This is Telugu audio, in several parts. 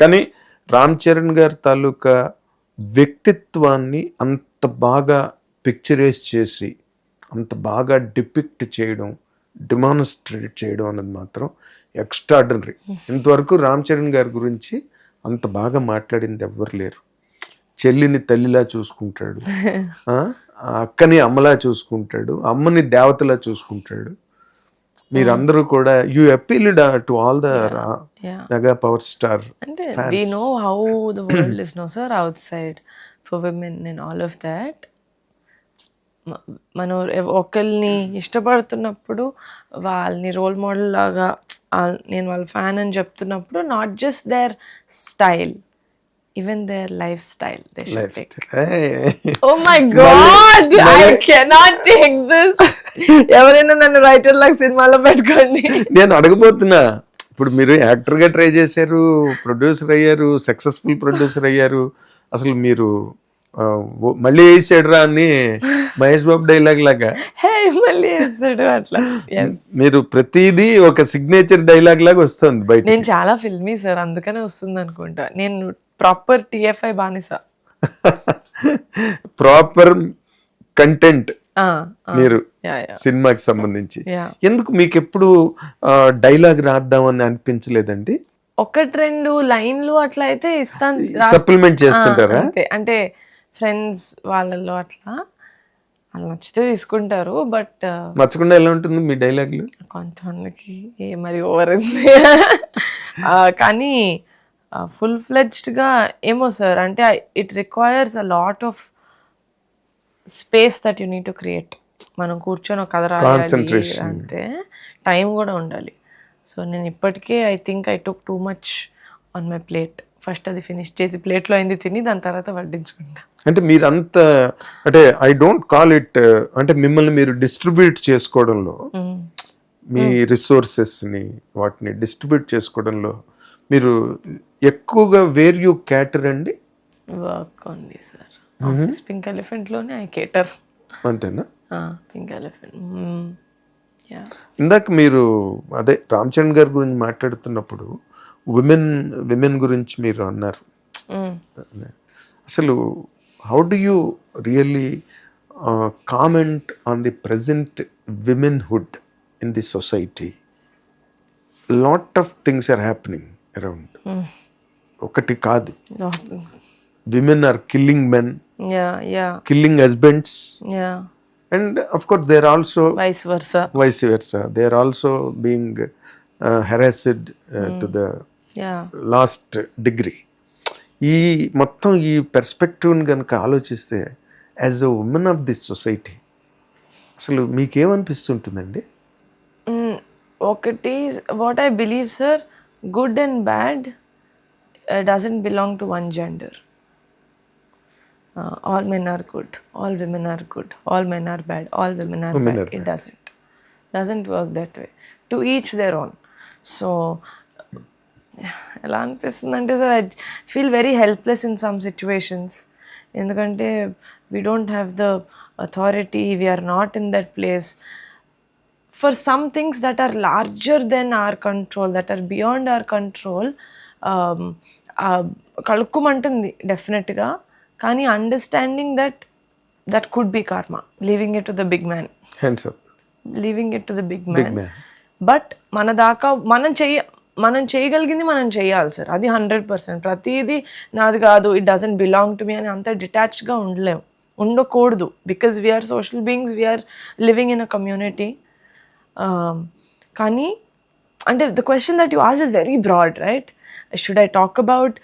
కానీ రామ్ చరణ్ గారి తాలూకా వ్యక్తిత్వాన్ని అంత బాగా పిక్చరైజ్ చేసి అంత బాగా డిపిక్ట్ చేయడం, డిమాన్స్ట్రేట్ చేయడం అన్నది మాత్రం ఎక్స్ట్రాడినరీ. ఇంతవరకు రామ్ చరణ్ గారి గురించి అంత బాగా మాట్లాడింది ఎవ్వరు లేరు. చెల్లిని తల్లిలా చూసుకుంటాడు, అక్కని అమ్మలా చూసుకుంటాడు, అమ్మని దేవతలా చూసుకుంటాడు. మీరందరూ కూడా you appealed to all the mega power star. అంటే we know how the world is, no sir, outside for women and all of that. మనం ఒకరిని ఇష్టపడుతున్నప్పుడు వాళ్ళని రోల్ మోడల్ లాగా నేను వాళ్ళ ఫ్యాన్ అని చెప్తున్నప్పుడు not just their style, even their lifestyle they should take. Oh my God, I cannot take this. ఎవరైనా నన్ను రైటర్ లాగా సినిమాలో పెట్టుకోండి. నేను అడగబోతున్నా, ఇప్పుడు మీరు యాక్టర్గా ట్రై చేశారు, ప్రొడ్యూసర్ అయ్యారు, సక్సెస్ఫుల్ ప్రొడ్యూసర్ అయ్యారు. అసలు మీరు మళ్ళీ వేసాడురా అని మహేష్ బాబు డైలాగ్ లాగా మళ్ళీ వేసాడు అట్లా. మీరు ప్రతిదీ ఒక సిగ్నేచర్ డైలాగ్ లాగా వస్తుంది బయట. నేను చాలా ఫిల్మీ సార్, అందుకనే వస్తుంది అనుకుంటా. నేను ప్రాపర్ TFI బానిస, ప్రాపర్ కంటెంట్ మీరు సినిమాకి సంబంధించి. ఎందుకు మీకు ఎప్పుడు డైలాగ్ రాద్దామని అనిపించలేదండి? ఒకటి రెండు లైన్లు అట్లా అయితే ఇస్తాను, సప్లిమెంట్ చేస్తుంటారా? అంటే ఫ్రెండ్స్ వాళ్ళలో అట్లా వాళ్ళు నచ్చితే తీసుకుంటారు. బట్ నచ్చకుండా ఎలా ఉంటుంది మీ డైలాగ్లు? కొంతమందికి మరి ఓవర్ ఉంది. కానీ ఫుల్ ఫ్లెడ్జ్డ్గా ఏమో సార్, అంటే it requires a lot of space that you need to create. మనం కూర్చొని ఒక కథ రాయాలి, అంతే టైం కూడా ఉండాలి. సో నేను ఇప్పటికే I think I took too much on my plate. First అది ఫినిష్ చేసి ప్లేట్లో అయింది తిని దాని తర్వాత వడ్డించుకుంటా. అంటే మీరంతా అంటే ఐ డోంట్ కాల్ ఇట్, అంటే మిమ్మల్ని మీరు డిస్ట్రిబ్యూట్ చేసుకోవడంలో, మీ రిసోర్సెస్ని వాటిని డిస్ట్రిబ్యూట్ చేసుకోవడంలో మీరు ఎక్కువగా వేర్ యూ క్యాటర్ అండి? వర్క్ ఉంది సార్, ఆఫీస్ పింక్ ఎలిఫెంట్లోనే ఐ కేటర్. అంతేనా? Pink elephant. ఇందాక మీరు అదే రామ్ చరణ్ గారి గురించి మాట్లాడుతున్నప్పుడు విమెన్ గురించి మీరు అన్నారు. అసలు how do you really comment on the present womanhood in the society? Lot of things are happening around. ఒకటి కాదు, women are killing men, killing husbands. And of course, they are also vice versa. They are also being harassed to the last degree. ఈ మొత్తం ఈ పర్స్పెక్టివ్ని కనుక ఆలోచిస్తే as a women of this society అసలు మీకేమనిపిస్తుంటుందండి? ఒకటి what I believe sir, good and bad doesn't belong to one gender. All men are good, all women are good, all men are bad, all women are bad. It doesn't work that way. To each their own. So ఎలా అనిపిస్తుంది అంటే sir, I feel very helpless in some situations. ఎందుకంటే we don't have the authority, we are not in that place for some things that are larger than our control, that are beyond our control. కలుక్కుమంటుంది డెఫినెట్గా. కానీ understanding that could be karma, leaving it to the big man, leaving it to the big man. But మన దాకా మనం చేయగలిగింది మనం చేయాలి సార్, అది 100%. ప్రతిదీ నాది కాదు, it doesn't belong to me అని అంత డిటాచ్డ్గా ఉండకూడదు. Because we are social beings, we are living in a community. కానీ అంటే the question that you asked is very broad, right? Should I talk about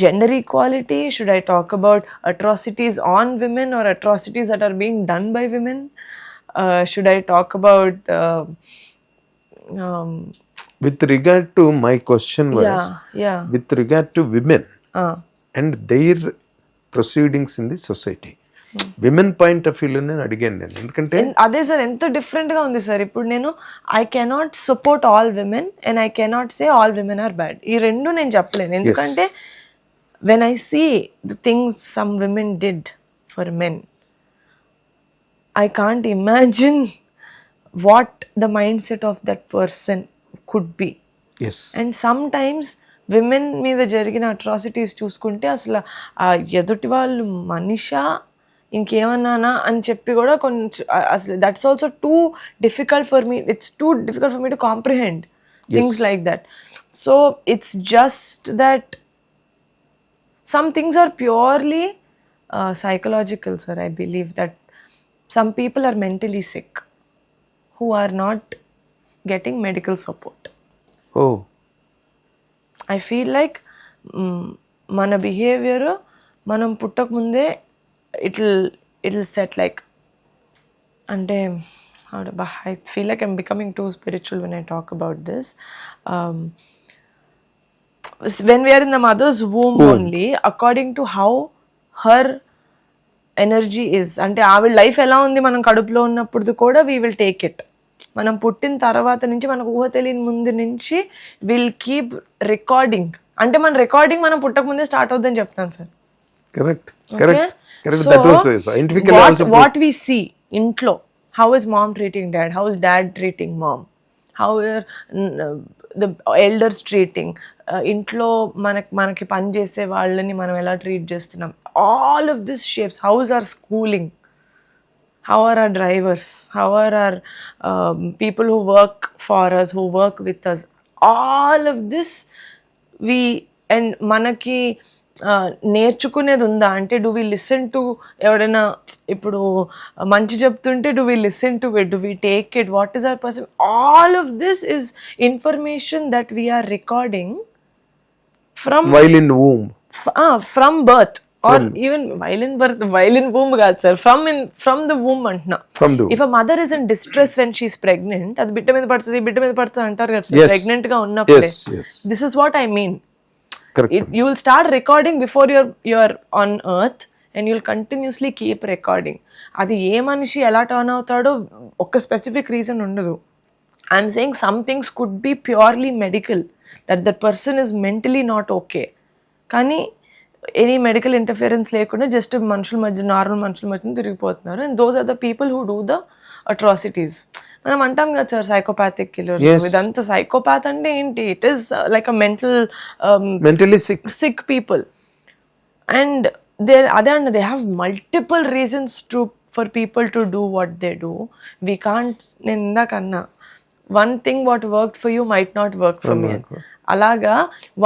gender equality? Should I talk about atrocities on women or atrocities that are being done by women? Should I talk about with regard to my question was with regard to women and their proceedings in the society. Women point of వ్యూలో నేను అడిగాను నేను, ఎందుకంటే అదే సార్ ఎంత డిఫరెంట్గా ఉంది సార్. ఇప్పుడు నేను I cannot support all women and I cannot say all women are bad. ఈ రెండు నేను చెప్పలేను, ఎందుకంటే when I see the things some women did for men, I can't imagine what the mindset of that person could be. Yes and sometimes women మీద జరిగిన అట్రాసిటీస్ చూసుకుంటే అసలు ఆ ఎదుటి వాళ్ళు మనిషా ఇంకేమన్నానా అని చెప్పి కూడా కొంచెం అసలు that's also too difficult for me, it's too difficult for me to comprehend things like that. So it's just that some things are purely psychological, sir. I believe that some people are mentally sick who are not getting medical support. Oh I feel like మన బిహేవియర్ మనం పుట్టక ముందే it'll set like, అంటే I feel like I'm becoming too spiritual when I talk about this. When we are in the mother's womb only, according to how her energy is, అంటే ఆవిడ లైఫ్ ఎలా ఉంది మనం కడుపులో ఉన్నప్పుడు కూడా we will take it. మనం పుట్టిన తర్వాత నుంచి మనకు ఊహ తెలియని ముందు నుంచి విల్ కీప్ రికార్డింగ్. అంటే మన రికార్డింగ్ మనం పుట్టక ముందే స్టార్ట్ అవుతుందని చెప్తాను sir. Correct Okay? Correct So, that was scientifically also what we see ఇంట్లో, how is mom treating dad, how is dad treating mom, how are the elders treating, ఇంట్లో మనకి పని చేసే వాళ్ళని మనం ఎలా ట్రీట్ చేస్తున్నాం, all of this shapes how is our schooling, how are our drivers, how are our people who work for us, who work with us, all of this we, and మనకి నేర్చుకునేది ఉందా అంటే డూ వి లిసన్ టు, ఎవడైనా ఇప్పుడు మంచి చెప్తుంటే do we listen to it, do we take it, what is our person, all of this is information that we are recording from while in womb from birth or even while in womb కాదు సార్, ఫ్రమ్ ద వూమ్ అంటున్నా. From the if a mother is in distress when she is pregnant, అది బిడ్డ మీద పడుతుంది అంటారు కదా సార్, ప్రెగ్నెంట్ గా ఉన్నప్పుడే. This is what I mean. You will start recording before you're on earth and you'll continuously keep recording. అది ఏ మనిషి ఎలా టర్న్ అవుతాడో ఒక స్పెసిఫిక్ రీజన్ ఉండదు. I'm saying some things could be purely medical, that person is mentally not okay. కానీ ఎనీ మెడికల్ ఇంటర్ఫిరెన్స్ లేకుండా జస్ట్ నార్మల్ మనుషుల మధ్య తిరిగిపోతున్నారు. And those are the people who do the atrocities. మనం అంటాం కదా సార్ సైకోపాథిక్ కిల్లర్స్, ఇదంతా సైకోపాత్ అంటే ఏంటి, it is like a mentally sick people. And అదే అండి, they have multiple reasons for people to do what they do. We can't, నేను ఇందాకన్నా one thing what worked for you might not work for me. అలాగా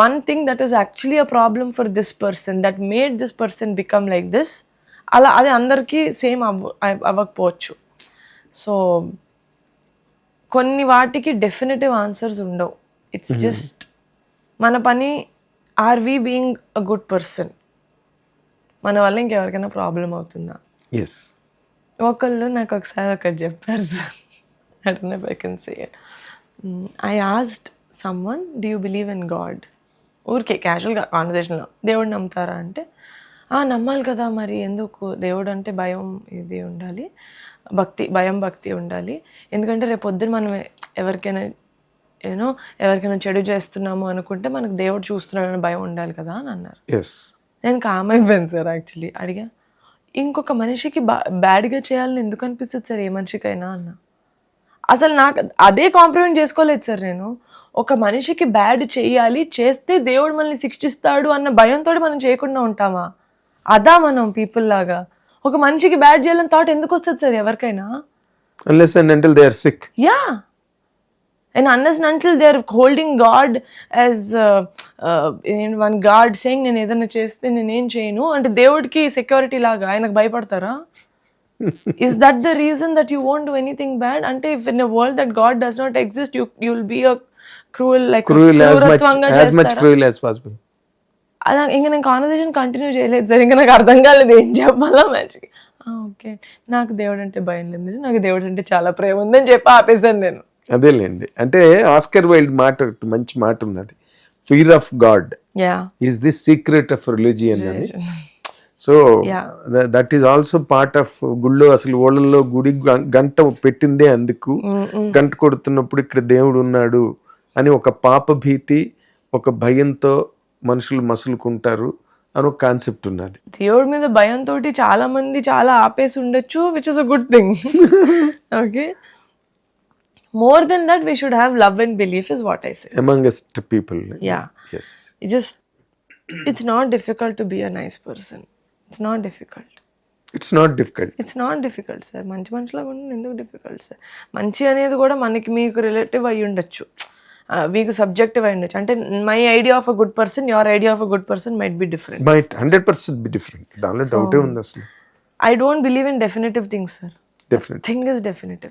one thing that is actually a problem for this person that made this person become like this, అలా అది అందరికీ సేమ్ అవ్వకపోవచ్చు. సో కొన్ని వాటికి డెఫినెటివ్ ఆన్సర్స్ ఉండవు. ఇట్స్ జస్ట్ మన పని, are we being a good person, మన వల్ల ఇంకెవరికైనా ప్రాబ్లం అవుతుందా. ఒకళ్ళు నాకు ఒకసారి ఒకటి చెప్పారు sir, I don't know if I can say it. I asked someone, do you believe in God? ఊరికే క్యాజువల్గా కాన్వర్సేషన్లో, దేవుడు నమ్ముతారా అంటే, నమ్మాలి కదా మరి, ఎందుకు, దేవుడు అంటే భయం ఇది ఉండాలి, భక్తి ఉండాలి, ఎందుకంటే రేపు పొద్దున మనం ఎవరికైనా ఎవరికైనా చెడు చేస్తున్నాము అనుకుంటే మనకు దేవుడు చూస్తున్నాడని భయం ఉండాలి కదా అని అన్నారు. నేను కామ్ అయిపోయాను సార్. యాక్చువల్లీ అడిగా, ఇంకొక మనిషికి బ్యాడ్గా చేయాలని ఎందుకు అనిపిస్తుంది సార్ ఏ మనిషికైనా అన్న. అసలు నాకు అదే కాంప్రమైజ్ చేసుకోలేదు సార్. నేను ఒక మనిషికి బ్యాడ్ చేయాలి, చేస్తే దేవుడు మనల్ని శిక్షిస్తాడు అన్న భయంతో మనం చేయకుండా ఉంటామా? అదా మనం పీపుల్ లాగా. ఒక మనిషికి బ్యాడ్ చేయాలని థాట్ ఎందుకు వస్తుంది సార్ ఎవరికైనా? Unless and until they are sick. Yeah. And unless and until they are holding God as one God saying నేను ఏదైనా చేస్తే నేనేం చేయను అంటే దేవుడికి సెక్యూరిటీ లాగా ఆయనకు భయపడతారా? Is that the reason that you won't do anything bad? Ante if in a world that God does not exist, you'll be a cruel as much cruel as possible. అలా ఇంకా నేను కాన్వర్సేషన్ కంటిన్యూ చేయలేదు సార్. ఇంకా నాకు అర్థం కాలేదు ఏం చెప్పాలా మంచిగా. ఓకే, నాకు దేవుడు అంటే భయం లేదు, నాకు దేవుడు అంటే చాలా ప్రేమ ఉందని చెప్పి ఆపేసాను నేను. అదేలేండి, అంటే ఆస్కర్ వైల్డ్ మాట మంచి మాట ఉన్నది, fear of God is the secret of religion అని. So that is also part of గుళ్ళో. అసలు ఓళ్ళల్లో గుడి గంట పెట్టిందే అందుకు, గంట కొడుతున్నప్పుడు ఇక్కడ దేవుడు ఉన్నాడు అని ఒక పాప భీతి, ఒక భయంతో మనుషులు మసులుకుంటారు అని ఒక కాన్సెప్ట్ ఉన్నది. దేవుడి మీద భయంతో చాలా మంది చాలా ఆపేసి ఉండొచ్చు, which is a good thing. Okay, more than that, we should have love and belief is what I say. amongst people. Yeah. Yes. It just, it's not difficult to be a nice person. It's not difficult. It's not difficult. It's not difficult sir. మంచి మనుషులాగా ఉండడం ఎందుకు డిఫికల్ట్ సార్? మంచి అనేది కూడా మనకి మీకు రిలేటివ్ అయి ఉండొచ్చు, మీకు సబ్జెక్టివ్ అయి ఉండొచ్చు. అంటే my idea of a good person, your idea of a good person might be different. Might 100% be different. దానిలో డౌటే ఉంది అసలు. I don't believe in definitive things sir. Definitely. Thing is definitive.